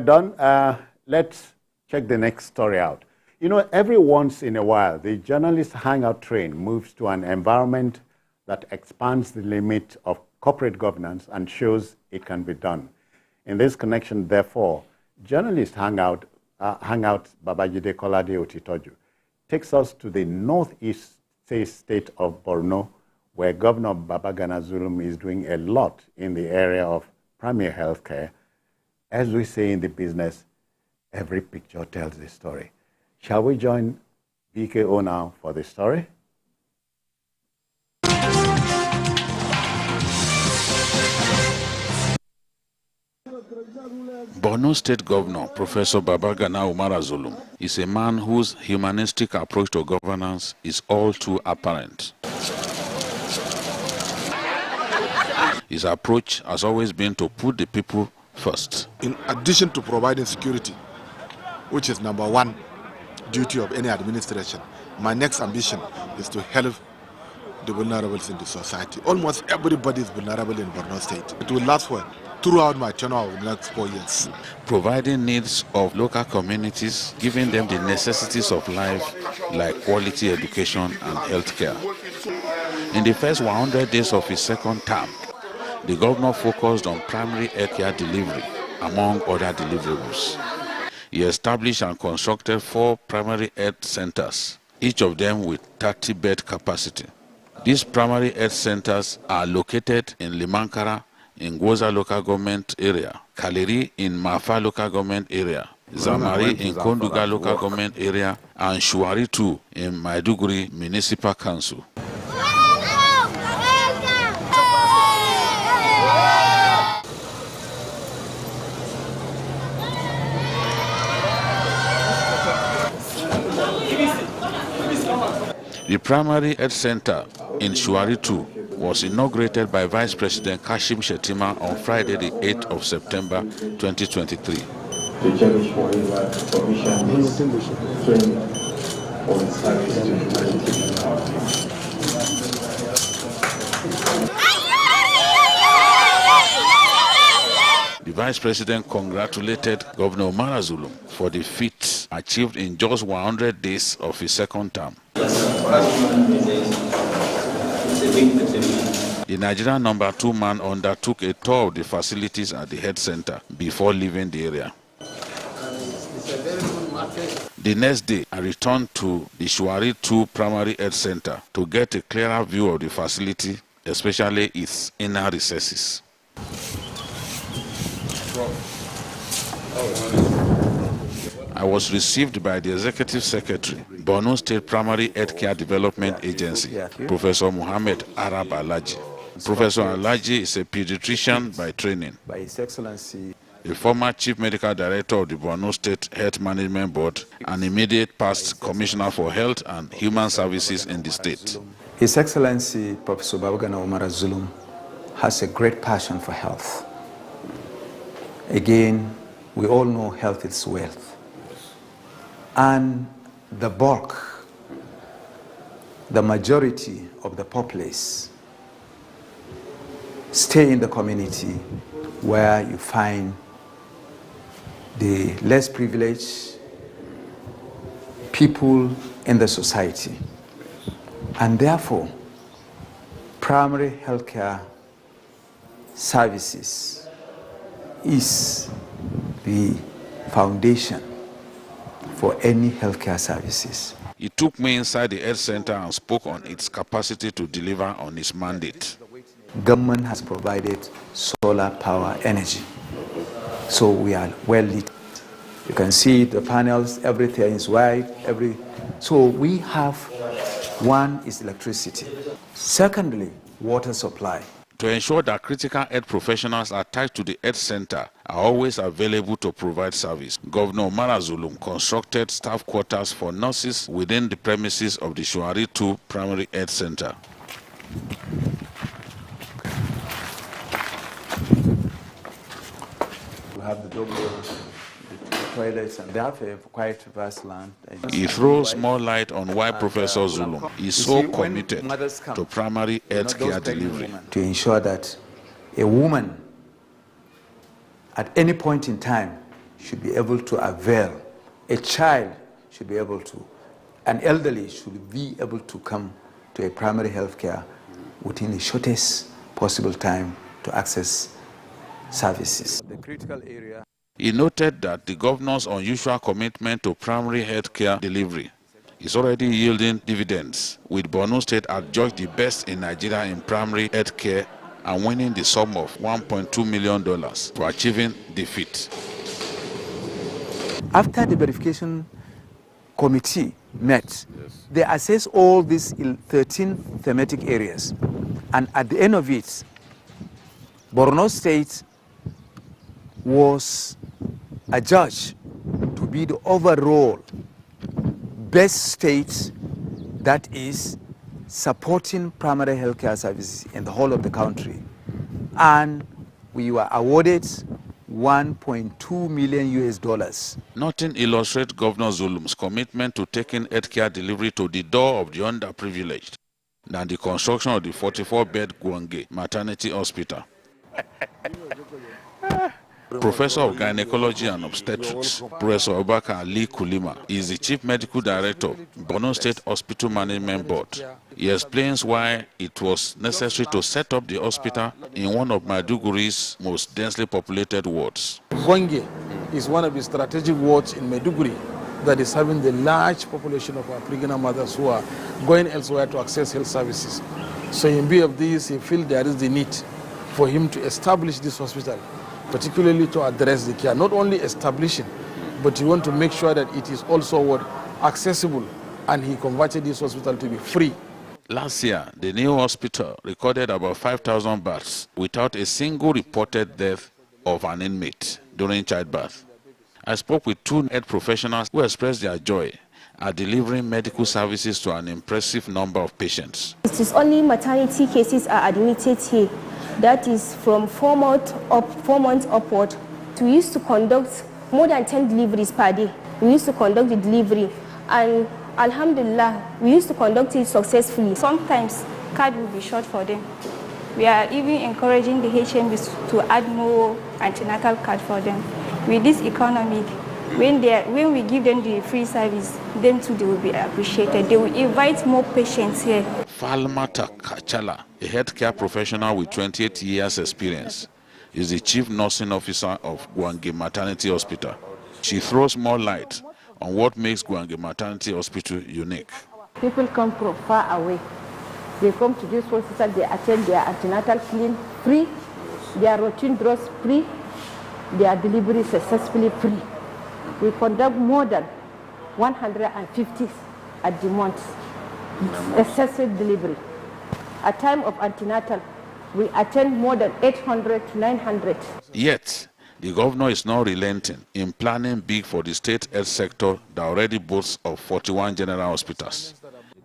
Done. Let's check the next story out. You know, every once in a while, the Journalists Hangout train moves to an environment that expands the limit of corporate governance and shows it can be done. In this connection, therefore, Journalists Hangout Babajide Kolade-Otitoju takes us to the North-East State of Borno, where Governor Babagana Zulum is doing a lot in the area of primary health care. As we say in the business, every picture tells the story. Shall we join BKO now for the story? Borno State Governor Professor Babagana Zulum is a man whose humanistic approach to governance is all too apparent. His approach has always been to put the people first. In addition to providing security, which is number one duty of any administration, my next ambition is to help the vulnerables in the society. Almost everybody is vulnerable in Borno State. It will last for throughout my tenure of the next 4 years. Providing needs of local communities, giving them the necessities of life like quality education and health care. In the first 100 days of his second term, the governor focused on primary health care delivery, among other deliverables. He established and constructed 4 primary health centers, each of them with 30-bed capacity. These primary health centers are located in Limankara, in Goza local government area, Kaleri in Mafa local government area, Zamari in Konduga local government area, and Shuari 2 in Maiduguri Municipal Council. The primary health center in Shuari 2 was inaugurated by Vice President Kashim Shettima on Friday, the 8th of September 2023. The Vice President congratulated Governor Zulum for the feat achieved in just 100 days of his second term. The Nigerian number 2 man undertook a tour of the facilities at the health center before leaving the area. The next day, I returned to the Shuari 2 primary health center to get a clearer view of the facility, especially its inner recesses. I was received by the Executive Secretary, Borno State Primary Healthcare Development Agency, Professor Mohammed Arab Alaji. Professor Alaji is a pediatrician by training, by His Excellency, a former Chief Medical Director of the Borno State Health Management Board, and immediate past Commissioner for Health and Human Services in the state. His Excellency Professor Babagana Zulum has a great passion for health. Again, we all know health is wealth. And the bulk, the majority of the populace stay in the community where you find the less privileged people in the society. And therefore, primary healthcare services is the foundation for any healthcare services. He took me inside the health center and spoke on its capacity to deliver on its mandate. Government has provided solar power energy, so we are well lit. You can see the panels, everything is white, so we have, one is electricity. Secondly, water supply. To ensure that critical health professionals attached to the health center are always available to provide service, Governor Zulum constructed staff quarters for nurses within the premises of the Shuari 2 Primary Health Center. We have the toilets, and they have a quite vast land. He throws more light on why Professor Zulum is so committed to primary health care delivery. To ensure that a woman at any point in time should be able to avail, a child should be able to, an elderly should be able to come to a primary health care within the shortest possible time to access services. The critical area. He noted that the governor's unusual commitment to primary health care delivery is already yielding dividends, with Borno State adjudged the best in Nigeria in primary health care and winning the sum of $1.2 million for achieving the feat. After the verification committee met, they assessed all these 13 thematic areas, and at the end of it, Borno State was adjudged to be the overall best state that is supporting primary healthcare services in the whole of the country. And we were awarded $1.2 million. Nothing illustrates Governor Zulum's commitment to taking healthcare delivery to the door of the underprivileged than the construction of the 44-bed Gwange Maternity Hospital. Professor of Gynecology and Obstetrics, Professor Obaka Ali Kulima, is the Chief Medical Director, Borno State Hospital Management Board. He explains why it was necessary to set up the hospital in one of Maiduguri's most densely populated wards. Gwange is one of the strategic wards in Maiduguri that is having the large population of our pregnant mothers who are going elsewhere to access health services. So in view of this, he feels there is the need for him to establish this hospital, particularly to address the care, not only establishing, but you want to make sure that it is also accessible, and he converted this hospital to be free. Last year, the new hospital recorded about 5,000 births without a single reported death of an inmate during childbirth. I spoke with two health professionals who expressed their joy at delivering medical services to an impressive number of patients. It is only maternity cases are admitted here. That is from 4 months upward. We used to conduct more than 10 deliveries per day. We used to conduct the delivery, and alhamdulillah, we used to conduct it successfully. Sometimes card will be short for them. We are even encouraging the HMBs to add more antenatal card for them. With this economy, when we give them the free service, them too, they will be appreciated. They will invite more patients here. Falmata Kachala, a healthcare professional with 28 years experience, is the chief nursing officer of Gwange Maternity Hospital. She throws more light on what makes Gwange Maternity Hospital unique. People come from far away. They come to this hospital, they attend their antenatal clinic free, their routine drugs free, their delivery successfully free. We conduct more than 150 at the month, excessive delivery. At time of antenatal, we attend more than 800 to 900. Yet, the governor is not relenting in planning big for the state health sector that already boasts of 41 general hospitals.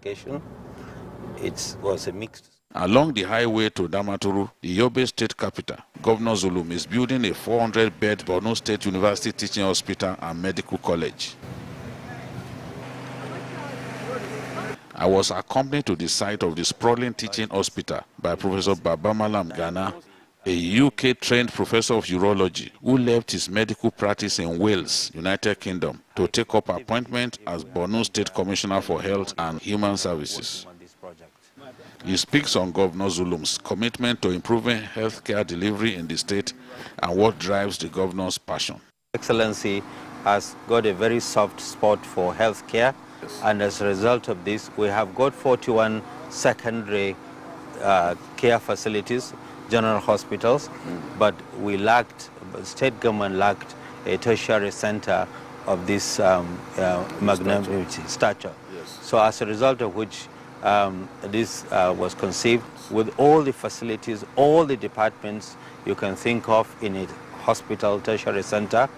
It was a mixed. Along the highway to Damaturu, the Yobe state capital, Governor Zulum is building a 400-bed Borno State University Teaching Hospital and Medical College. I was accompanied to the site of the sprawling teaching hospital by Professor Babagana, a UK-trained professor of urology who left his medical practice in Wales, United Kingdom, to take up appointment as Borno State Commissioner for Health and Human Services. He speaks on Governor Zulum's commitment to improving healthcare delivery in the state and what drives the governor's passion. Excellency has got a very soft spot for healthcare, and as a result of this, we have got 41 secondary care facilities, general hospitals, but we lacked, state government lacked a tertiary center of this magnanimity stature. So as a result of which, this was conceived with all the facilities, all the departments you can think of in a hospital, tertiary center,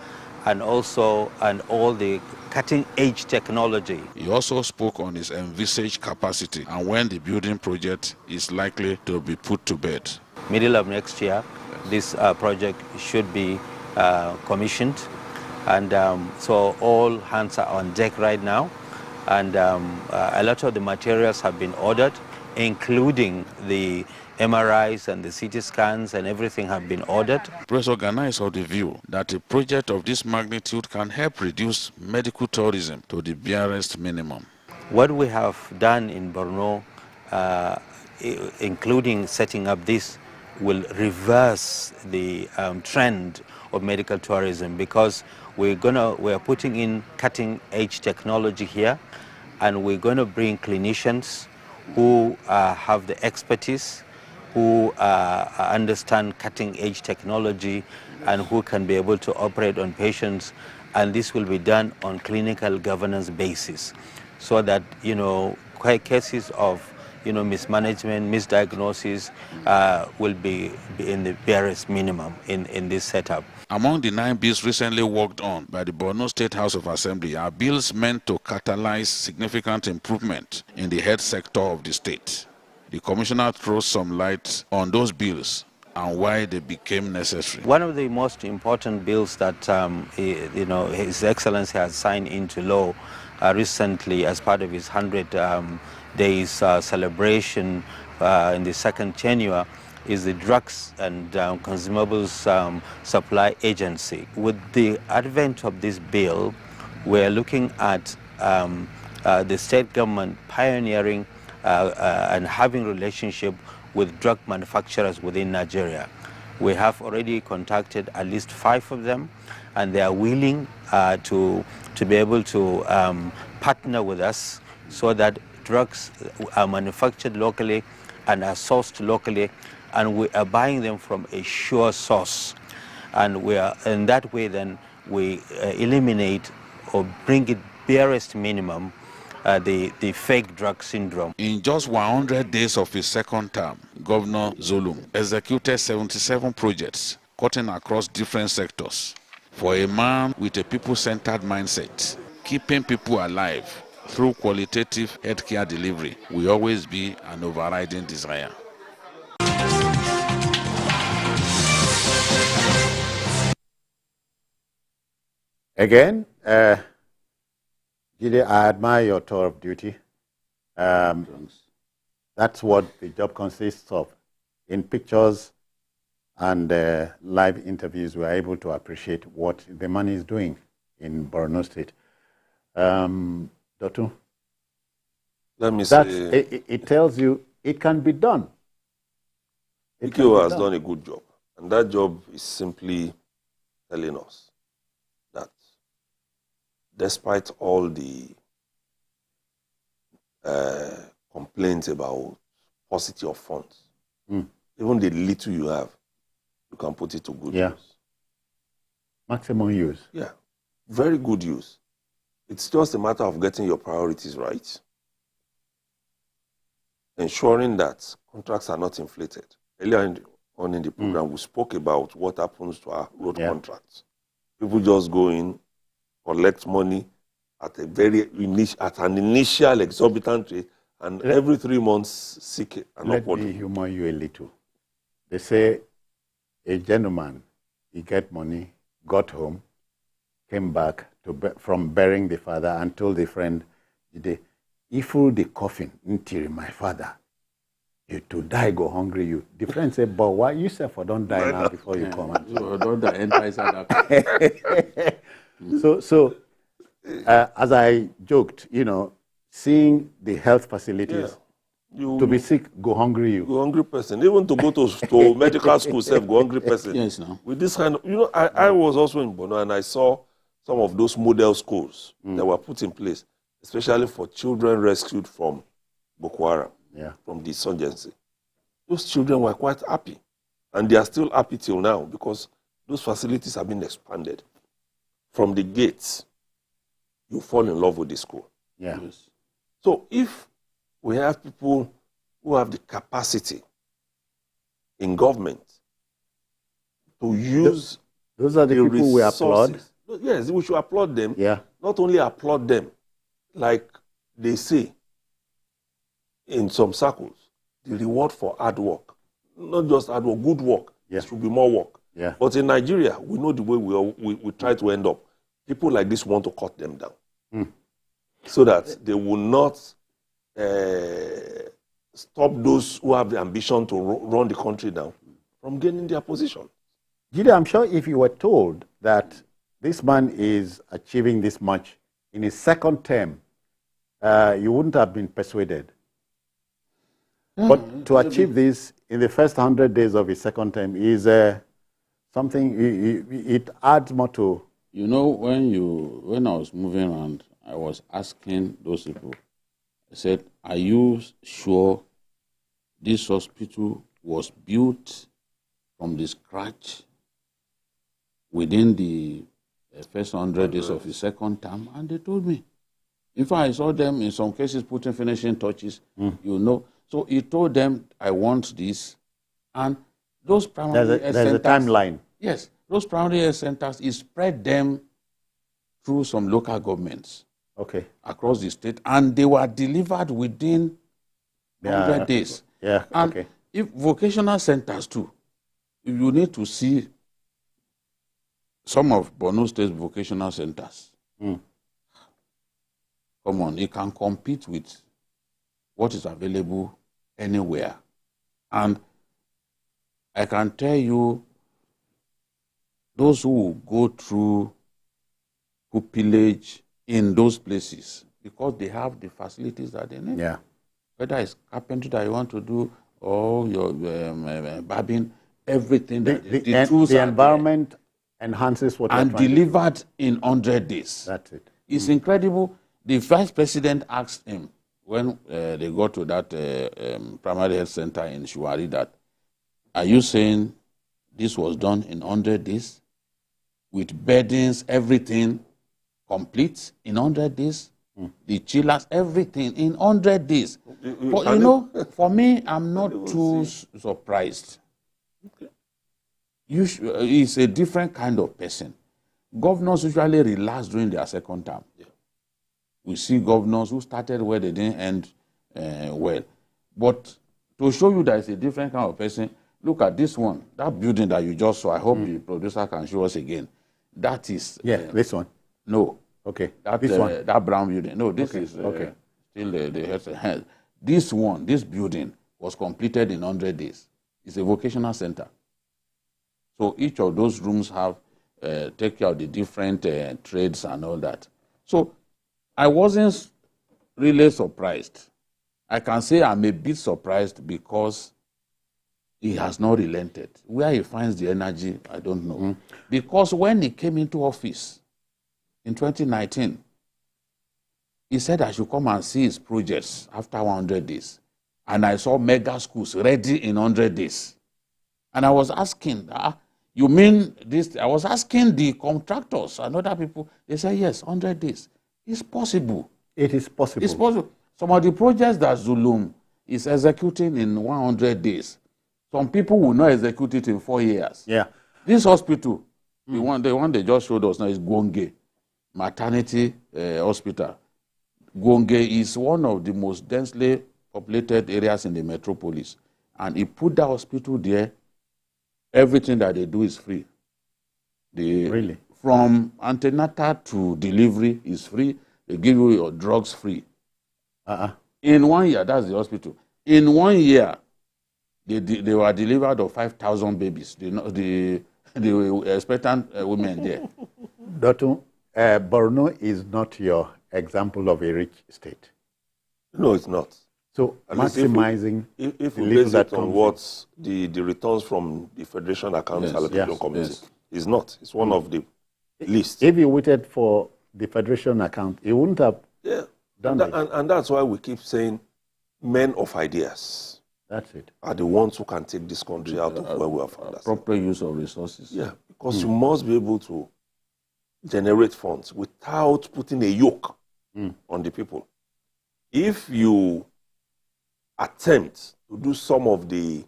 and all the cutting-edge technology. He also spoke on his envisaged capacity and when the building project is likely to be put to bed. Middle of next year, this project should be commissioned, and so all hands are on deck right now. And a lot of the materials have been ordered. including the MRIs and the CT scans and everything have been ordered. Professor Ghana is of the view that a project of this magnitude can help reduce medical tourism to the barest minimum. What we have done in Borno, including setting up this, will reverse the trend of medical tourism, because we're putting in cutting-edge technology here, and we're going to bring clinicians who have the expertise, who understand cutting-edge technology, and who can be able to operate on patients. And this will be done on clinical governance basis, so that, you know, cases of, you know, mismanagement, misdiagnosis will be in the barest minimum in this setup. Among the 9 bills recently worked on by the Borno State House of Assembly are bills meant to catalyze significant improvement in the health sector of the state. The commissioner throws some light on those bills and why they became necessary. One of the most important bills that you know, His Excellency has signed into law recently as part of his 100 days celebration in the second tenure is the Drugs and Consumables Supply Agency. With the advent of this bill, we're looking at the state government pioneering and having relationship with drug manufacturers within Nigeria. We have already contacted at least 5 of them, and they are willing to be able to partner with us so that drugs are manufactured locally and are sourced locally, and we are buying them from a sure source. And we are, in that way, then we eliminate or bring it barest minimum the fake drug syndrome. In just 100 days of his second term, Governor Zulum executed 77 projects cutting across different sectors. For a man with a people-centered mindset, keeping people alive through qualitative healthcare delivery will always be an overriding desire. Again, Jide, I admire your tour of duty. That's what the job consists of. In pictures and live interviews, we are able to appreciate what the money is doing in Borno State. Dr. Let me say, it tells you it can be done. EKO has done a good job, and that job is simply telling us that despite all the complaints about paucity of funds, even the little you have, you can put it to good use. Maximum use. Yeah, very good use. It's just a matter of getting your priorities right, ensuring that contracts are not inflated. Earlier on in the program, we spoke about what happens to our road contracts. People just go in, collect money at an initial exorbitant rate, and every 3 months seek an upward. Let me humor you a little. They say a gentleman, he get money, got home, came back from burying the father and told a friend, if you the coffin until my father, you to die go hungry you. The friend said, but why you say for don't die now before you come out? Don't die inside So as I joked, you know, seeing the health facilities, to be sick, go hungry you. Go hungry person. Even to go to medical school, self, go hungry person. Yes, no. With this kind of, you know, I was also in Borno, and I saw some of those model schools that were put in place, especially for children rescued from Boko Haram, from the insurgency. Those children were quite happy, and they are still happy till now because those facilities have been expanded. From the gates, you fall in love with the school. Yeah. Yes. So if we have people who have the capacity in government to use those are the people we applaud. Yes, we should applaud them. Yeah. Not only applaud them, like they say in some circles, the reward for hard work, not just hard work, good work. Yeah. There should be more work. Yeah. But in Nigeria, we know the way we try to end up. People like this want to cut them down so that they will not stop those who have the ambition to run the country down from gaining their position. Jide, I'm sure if you were told that this man is achieving this much in his second term, you wouldn't have been persuaded. But to achieve this in the first 100 days of his second term is something, it adds more to... You know, when I was moving around, I was asking those people, I said, are you sure this hospital was built from the scratch within the first 100 days of his second term? And they told me. In fact, I saw them in some cases putting finishing touches, you know. So he told them, I want this. And those primary health centers... There's a timeline. Yes. Those primary health centers, he spread them through some local governments across the state, and they were delivered within 100 days. Yeah, and if vocational centers too, if you need to see some of Borno State's vocational centers, come on, it can compete with what is available anywhere. And I can tell you, those who go through pupillage in those places, because they have the facilities that they need. Yeah. Whether it's carpentry that you want to do or your barbing, everything. The environment enhances what and delivered in 100 days. That's it. It's incredible. The vice president asked him when they got to that primary health center in Shuwari that, are you saying this was done in 100 days? With beddings, everything complete in 100 days? The chillers, everything in 100 days. But you know, for me, I'm not too surprised. He's a different kind of person. Governors usually relax during their second term. Yeah. We see governors who started where they didn't end well. But to show you that it's a different kind of person, look at this one, that building that you just saw. I hope the producer can show us again. That is... this one. No. Okay. This one. That brown building. No, this is still the health. This one, this building was completed in 100 days. It's a vocational center. So each of those rooms have take care of the different trades and all that. So I wasn't really surprised. I can say I'm a bit surprised because he has not relented. Where he finds the energy, I don't know. Because when he came into office in 2019, he said I should come and see his projects after 100 days. And I saw mega schools ready in 100 days. And I was asking, you mean this? I was asking the contractors and other people. They said, yes, 100 days. It's possible. It is possible. It's possible. Some of the projects that Zulum is executing in 100 days, some people will not execute it in 4 years. Yeah. This hospital, the one they just showed us now is Gwonge Maternity Hospital. Gwonge is one of the most densely populated areas in the metropolis. And he put the hospital there. Everything that they do is free. Really? From antenatal to delivery is free. They give you your drugs free. In 1 year, that's the hospital. In 1 year, they were delivered of 5,000 babies. The expectant women there. Dr. Borno is not your example of a rich state. No, it's not. So maximizing if we base it on what the returns from the Federation Accounts Allocation Committee is not. It's one of the least. If you waited for the Federation account, it wouldn't have done it. And that's why we keep saying men of ideas. That's it. Are the ones who can take this country out of where we are found. Proper use of resources. Yeah, because you must be able to generate funds without putting a yoke on the people. If you attempt to do some of the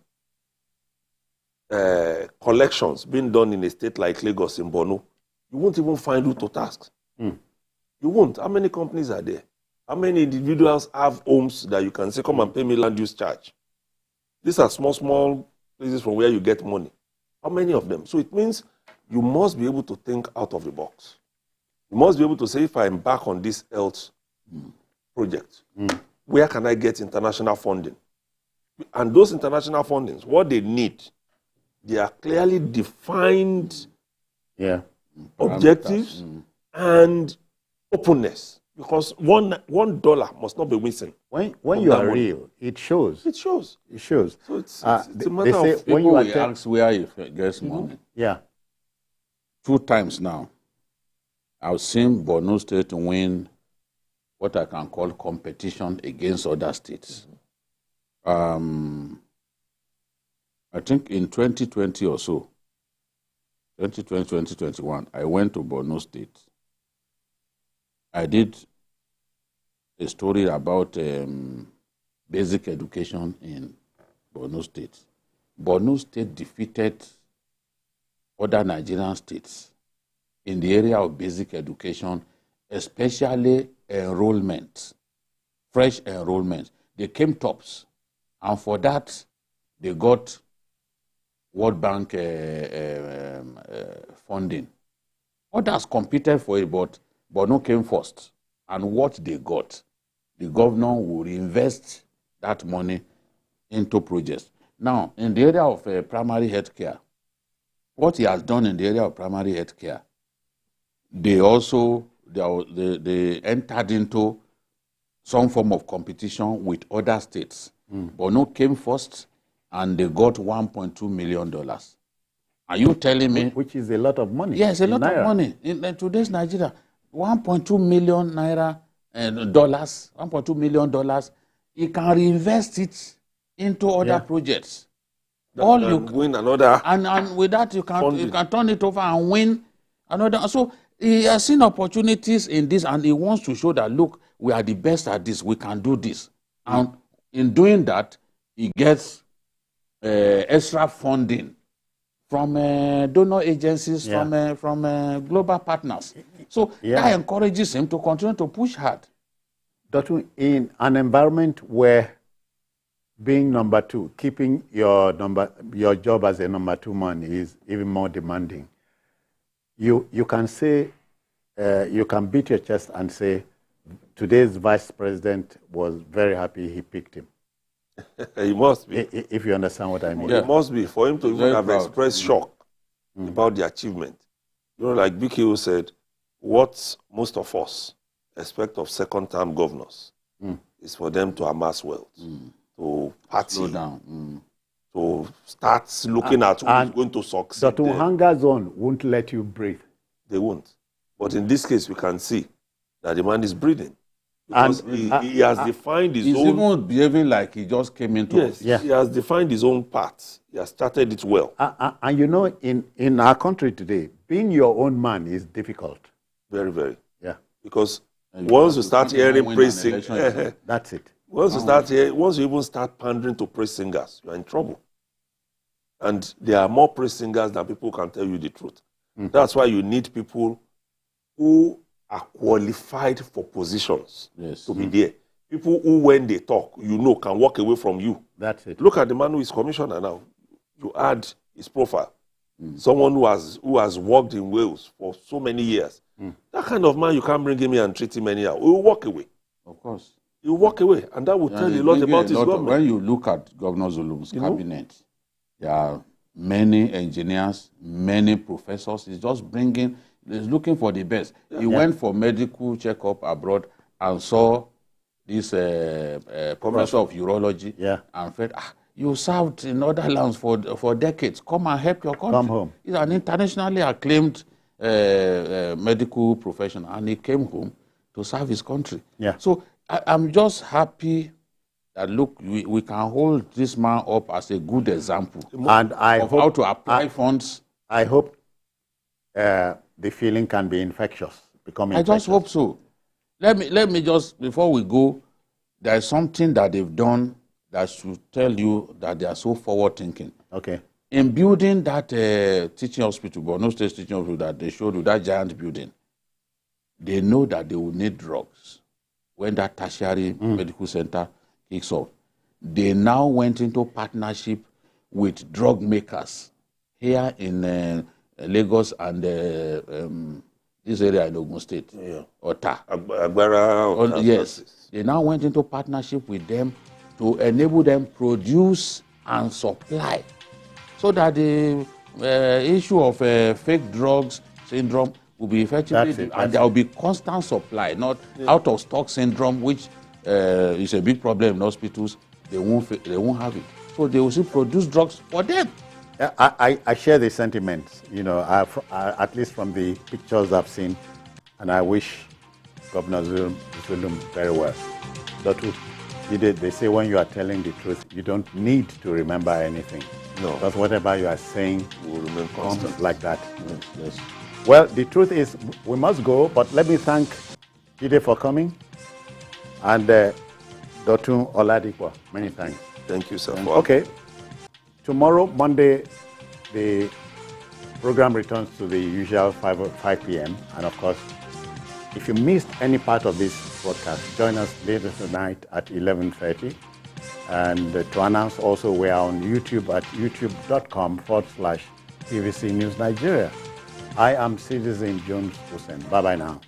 collections being done in a state like Lagos in Borno, you won't even find who to task. You won't. How many companies are there? How many individuals have homes that you can say, come and pay me land use charge? These are small places from where you get money. How many of them? So it means you must be able to think out of the box. You must be able to say, if I embark on this health project, where can I get international funding? And those international fundings, what they need, they are clearly defined objectives and openness. Because $1 must not be missing. When you are real, it shows. It shows. It shows. So it's a matter of when you ask where it gets money. Yeah. 2 times now, I've seen Borno State win what I can call competition against other states. I think in 2020 or so, 2020, 2021, I went to Borno State. I did a story about basic education in Borno State. Borno State defeated other Nigerian states in the area of basic education, especially enrollment, fresh enrollment. They came tops, and for that, they got World Bank funding. Others competed for it, but Borno came first. And what they got, the governor will invest that money into projects. Now, in the area of primary health care, what he has done in the area of primary health care, they also they entered into some form of competition with other states. Borno came first, and they got $1.2 million. Are you telling me? Which is a lot of money. Yes, a lot of money. In today's Nigeria, 1.2 million naira dollars, $1.2 million, you can reinvest it into other projects. Win another. And with that, you can turn it over and win another. So he has seen opportunities in this, and he wants to show that, look, we are the best at this. We can do this. And in doing that, he gets extra funding from donor agencies, from global partners. So that encourages him to continue to push hard. Doctor, in an environment where being number 2, keeping your job as a number 2 man is even more demanding, you can say, you can beat your chest and say, today's vice president was very happy he picked him. He must be. If you understand what I mean. It must be. For him to even have expressed shock about the achievement. You know, like BKO said, what most of us expect of second-term governors is for them to amass wealth, to party, slow down, to start looking at who is going to succeed. Dr. Hunger Zone won't let you breathe. They won't. But in this case, we can see that the man is breathing. Because he has defined his own... He's even behaving like he just came into Yes, he has defined his own path. He has started it well. And you know, in our country today, being your own man is difficult. Very, very. Yeah. Because once you start hearing praise singers... That's it. Once you even start pandering to praise singers, you're in trouble. And there are more praise singers than people who can tell you the truth. That's why you need people who are qualified for positions to be there. People who, when they talk, you know, can walk away from you. That's it. Look at the man who is commissioner now. You add his profile. Someone who has worked in Wales for so many years. That kind of man, you can't bring him here and treat him anyhow. He will walk away. Of course. He will walk away. And that will tell you a lot about his government. When you look at Governor Zulum's cabinet, there are many engineers, many professors. He's just bringing... He's looking for the best. He went for medical checkup abroad and saw this professor of urology and said, you served in other lands for decades. Come and help your country. Come home. He's an internationally acclaimed medical professional, and he came home to serve his country. Yeah. So I'm just happy that, look, we can hold this man up as a good example and of how to apply funds. I hope the feeling can be infectious, become infectious. I just hope so. Let me just, before we go, there is something that they've done that should tell you that they are so forward-thinking. Okay. In building that teaching hospital, Borno State teaching hospital that they showed you, that giant building, they know that they will need drugs when that tertiary medical center kicks off. They now went into partnership with drug makers here in Lagos and this area in Ogun State, Ota. Agbara. Yes, they now went into partnership with them to enable them produce and supply, so that the issue of fake drugs syndrome will be effectively, and there will be constant supply, not out of stock syndrome, which is a big problem in hospitals. They won't have it, so they will still produce drugs for them. I share the sentiments, you know, at least from the pictures I've seen, and I wish Governor Zulum very well. Dr. They say when you are telling the truth, you don't need to remember anything. No. Because whatever you are saying will remain constant. Like that. Yes. Well, the truth is we must go, but let me thank Jide for coming, and Dr. Oladipo, many thanks. Thank you, sir. Okay. Tomorrow, Monday, the program returns to the usual 5 p.m. And of course, if you missed any part of this broadcast, join us later tonight at 11:30. And to announce also, we are on YouTube at youtube.com/TVC News Nigeria. I am Citizen Jones Hussein. Bye-bye now.